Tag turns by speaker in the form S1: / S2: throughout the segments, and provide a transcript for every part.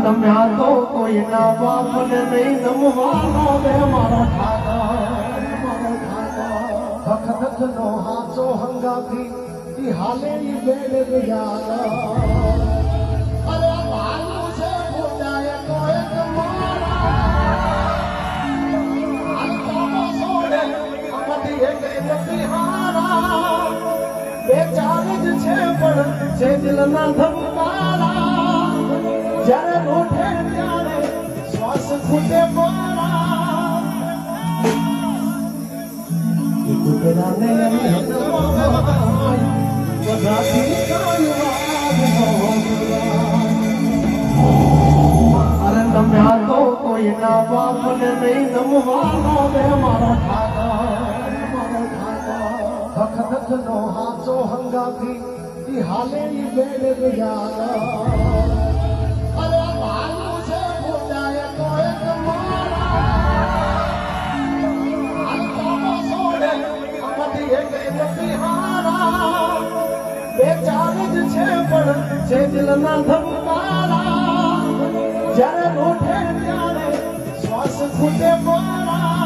S1: નમ્યા તો કોઈના બાપને નહીં નમવાનો બે મારો વખત નો હાચો હંગાથી ઈ હાલે ઈ બેડ ગયા અરે ભાલું છે બોલાય તો એક બે ચાર જ છે પણ છે દિલના ધબકારા જ્યારે રોઠે ત્યારે શ્વાસ ખૂટે મારા કુતરાને અરે નમ્યા તો કોઈના બાપને નહીં નમવાનો બે મારો વખત નો હાચો હંગાથી ઈ હાલે ઈ બેડ ગયા અરે ભાલું છે બોલાય તો એક બે ચાર જ છે પણ છે દિલના ધબકારા જ્યારે રોઠે ત્યારે શ્વાસ ખૂટે મારા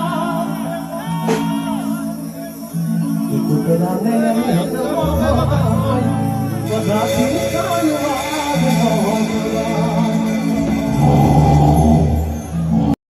S1: કુતરાને